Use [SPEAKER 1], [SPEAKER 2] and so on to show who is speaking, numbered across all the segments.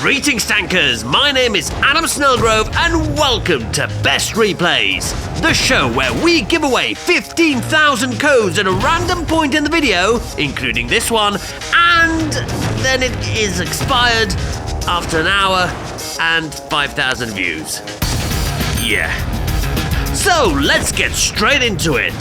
[SPEAKER 1] Greetings tankers, my name is Adam Snellgrove and welcome to Best Replays, the show where we give away 15,000 codes at a random point in the video, including this one, and then it is expired after an hour and 5,000 views. Yeah. So let's get straight into it.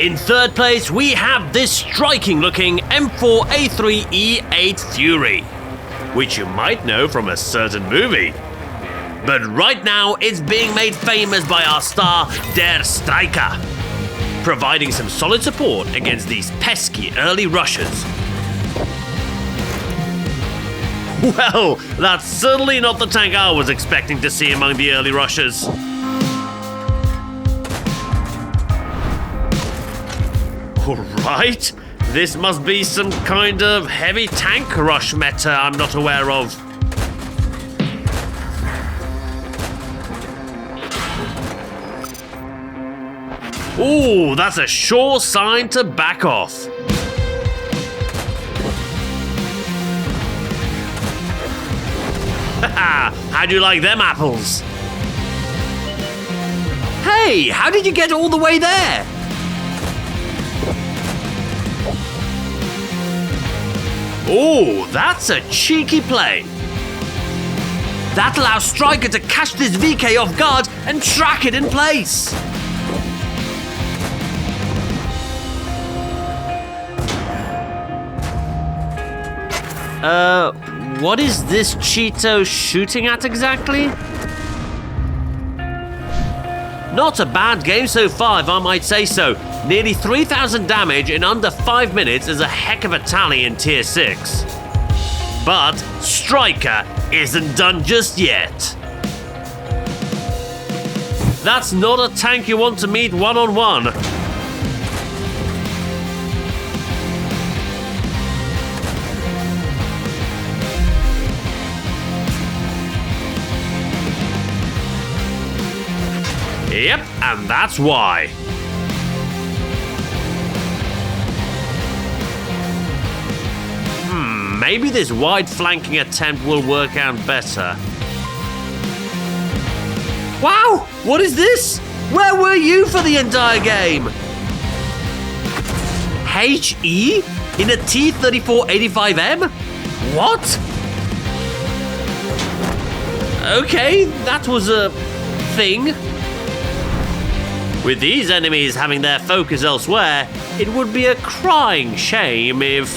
[SPEAKER 1] In third place, we have this striking-looking M4A3E8 Fury, which you might know from a certain movie. But right now, it's being made famous by our star, Der Striker, providing some solid support against these pesky early rushers. Well, that's certainly not the tank I was expecting to see among the early rushers. Alright, this must be some kind of heavy tank rush meta I'm not aware of. Ooh, that's a sure sign to back off. Haha, how do you like them apples? Hey, how did you get all the way there? Oh, that's a cheeky play. That allows Striker to catch this VK off guard and track it in place. What is this Cheeto shooting at exactly? Not a bad game so far, if I might say so. Nearly 3,000 damage in under 5 minutes is a heck of a tally in Tier 6. But Striker isn't done just yet. That's not a tank you want to meet one-on-one. Yep, and that's why. Maybe this wide flanking attempt will work out better. Wow! What is this? Where were you for the entire game? HE? In a T-3485M? What? Okay, that was a thing. With these enemies having their focus elsewhere, it would be a crying shame if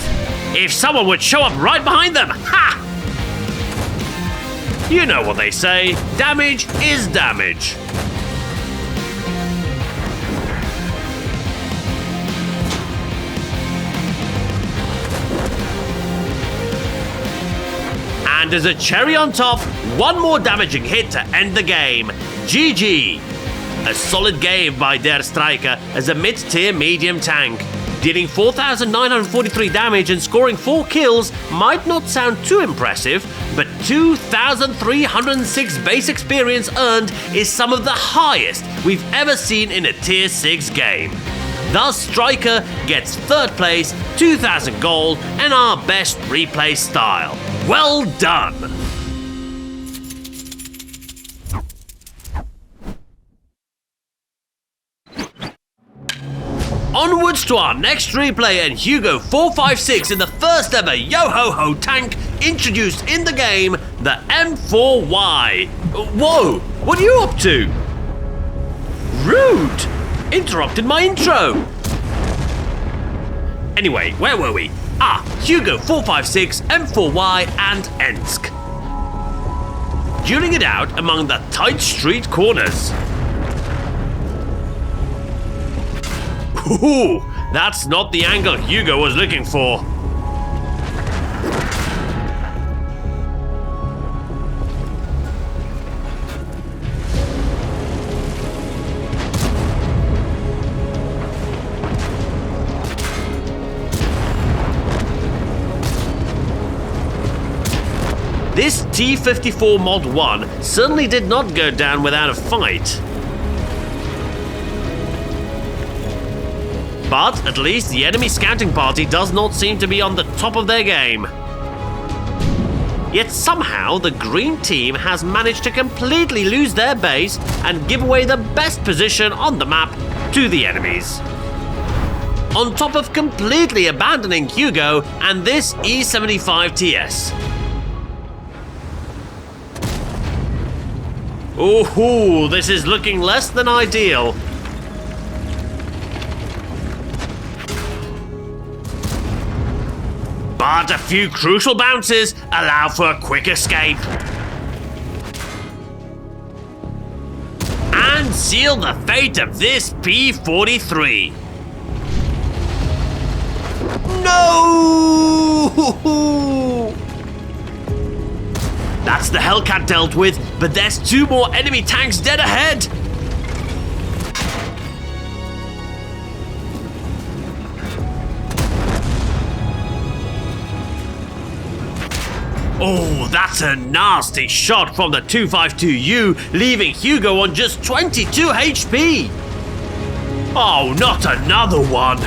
[SPEAKER 1] someone would show up right behind them. Ha! You know what they say, damage is damage. And as a cherry on top, one more damaging hit to end the game. GG. A solid game by Der Striker as a mid-tier medium tank. Dealing 4,943 damage and scoring 4 kills might not sound too impressive, but 2,306 base experience earned is some of the highest we've ever seen in a Tier 6 game. Thus, Striker gets third place, 2,000 gold, and our best replay style. Well done! Onwards to our next replay and Hugo 456 in the first ever Yo-Ho-Ho tank introduced in the game, the M4Y. Whoa, what are you up to? Rude! Interrupted my intro. Anyway, where were we? Hugo 456, M4Y and Ensk. Dueling it out among the tight street corners. Ooh, that's not the angle Hugo was looking for. This T-54 Mod 1 certainly did not go down without a fight. But at least the enemy scouting party does not seem to be on the top of their game. Yet somehow the green team has managed to completely lose their base and give away the best position on the map to the enemies. On top of completely abandoning Hugo and this E75TS. Ooh, this is looking less than ideal. But a few crucial bounces allow for a quick escape. And seal the fate of this P-43. No! That's the Hellcat dealt with, but there's 2 more enemy tanks dead ahead. Oh, that's a nasty shot from the 252U, leaving Hugo on just 22 HP. Oh, not another one.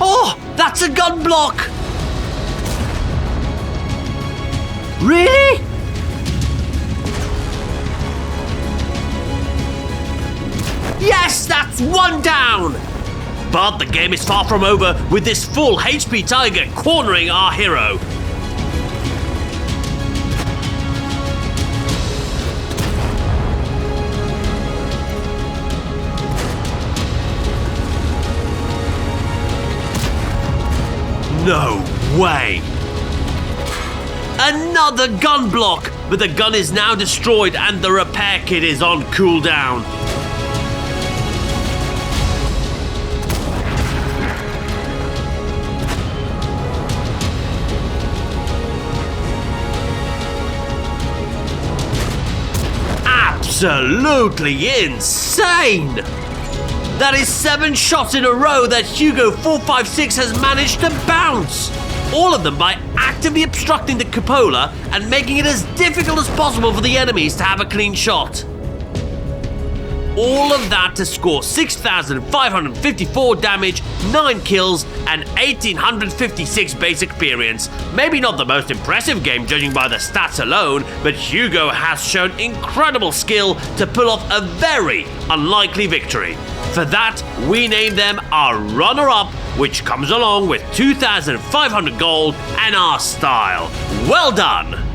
[SPEAKER 1] Oh, that's a gun block. Really? Yes, that's 1 down! But the game is far from over with this full HP Tiger cornering our hero. No way! Another gun block! But the gun is now destroyed and the repair kit is on cooldown. Absolutely insane! That is 7 shots in a row that Hugo 456 has managed to bounce! All of them by actively obstructing the cupola and making it as difficult as possible for the enemies to have a clean shot. All of that to score 6,554 damage, 9 kills, and 1,856 base experience. Maybe not the most impressive game judging by the stats alone, but Hugo has shown incredible skill to pull off a very unlikely victory. For that, we name them our runner-up, which comes along with 2,500 gold and our style. Well done!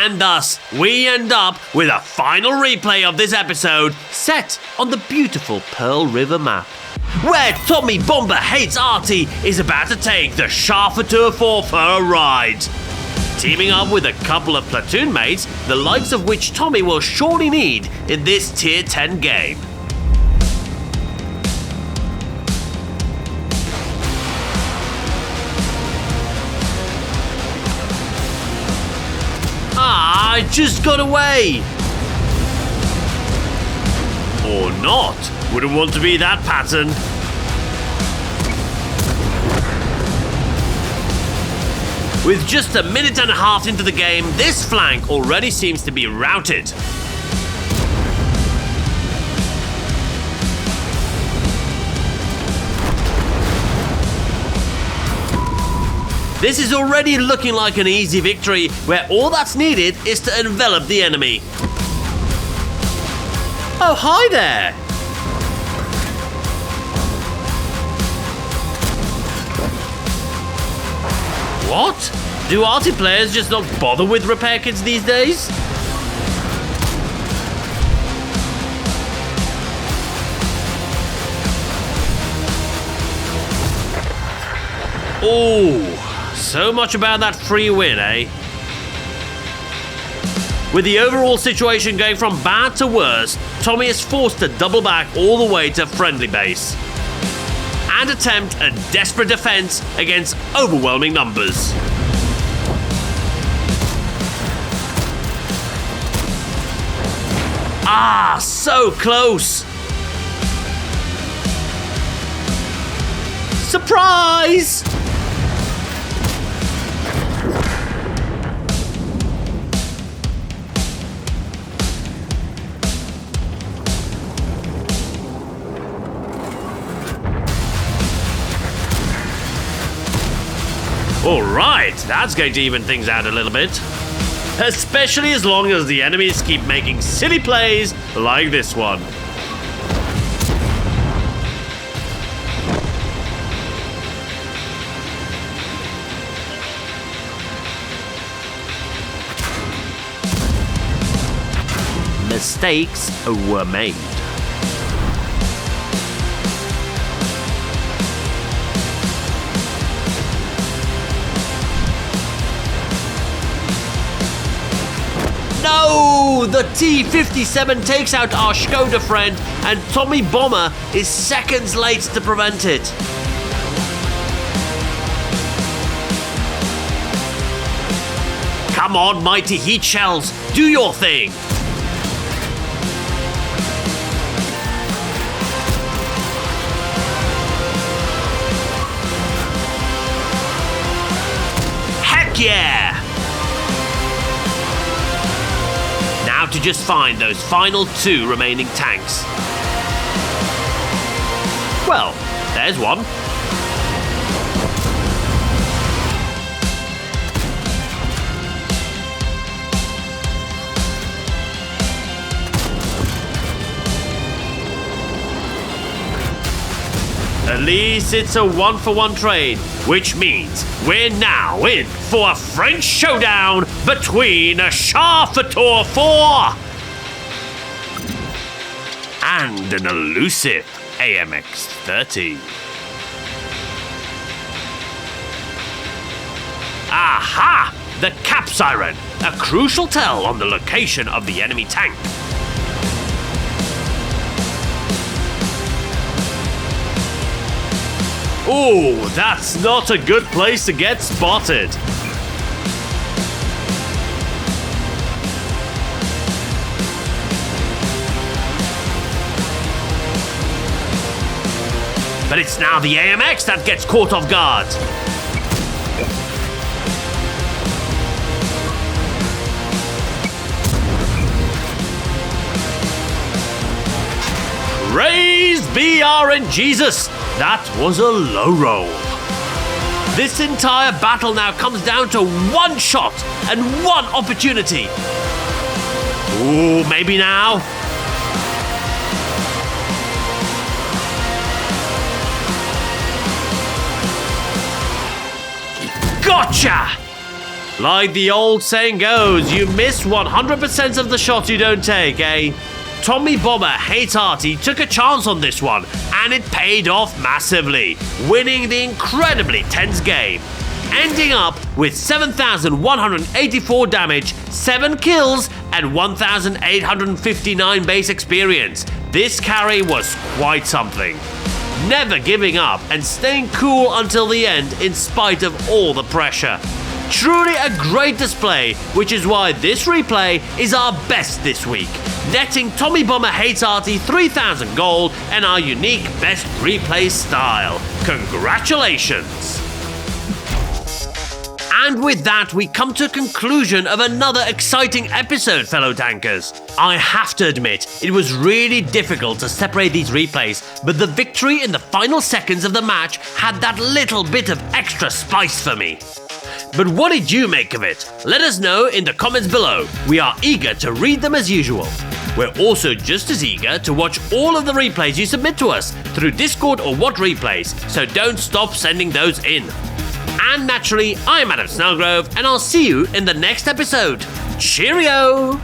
[SPEAKER 1] And thus, we end up with a final replay of this episode set on the beautiful Pearl River map, where Tommy Bomber Hates Artie is about to take the Char Futur 4 for a ride. Teaming up with a couple of platoon mates, the likes of which Tommy will surely need in this Tier 10 game. I just got away! Or not. Wouldn't want to be that pattern. With just a minute and a half into the game, this flank already seems to be routed. This is already looking like an easy victory, where all that's needed is to envelop the enemy. Oh, hi there! What? Do Artie players just not bother with repair kits these days? Oh, so much about that free win, eh? With the overall situation going from bad to worse, Tommy is forced to double back all the way to friendly base and attempt a desperate defense against overwhelming numbers. Ah, so close! Surprise! Alright, that's going to even things out a little bit. Especially as long as the enemies keep making silly plays like this one. Mistakes were made. No! The T-57 takes out our Skoda friend, and Tommy Bomber is seconds late to prevent it. Come on, mighty heat shells, do your thing! Heck yeah! Now to just find those final 2 remaining tanks. Well, there's one. At least it's a 1-for-1 trade, which means we're now in for a French showdown between a Char Futur 4 and an elusive AMX-30. Aha! The cap siren, a crucial tell on the location of the enemy tank. Ooh, that's not a good place to get spotted. But it's now the AMX that gets caught off guard. Praise be RNGesus! That was a low roll. This entire battle now comes down to one shot and one opportunity. Ooh, maybe now. Gotcha! Like the old saying goes, you miss 100% of the shots you don't take, eh? Tommy Bomber Hates Arty took a chance on this one, and it paid off massively, winning the incredibly tense game. Ending up with 7,184 damage, 7 kills, and 1,859 base experience. This carry was quite something. Never giving up and staying cool until the end in spite of all the pressure. Truly a great display, which is why this replay is our best this week, netting Tommy Bomber Hates Arty 3,000 gold and our unique best replay style. Congratulations! And with that, we come to a conclusion of another exciting episode, fellow tankers. I have to admit, it was really difficult to separate these replays, but the victory in the final seconds of the match had that little bit of extra spice for me. But what did you make of it? Let us know in the comments below. We are eager to read them as usual. We're also just as eager to watch all of the replays you submit to us through Discord or What Replays, so don't stop sending those in. And naturally, I'm Adam Snellgrove, and I'll see you in the next episode. Cheerio!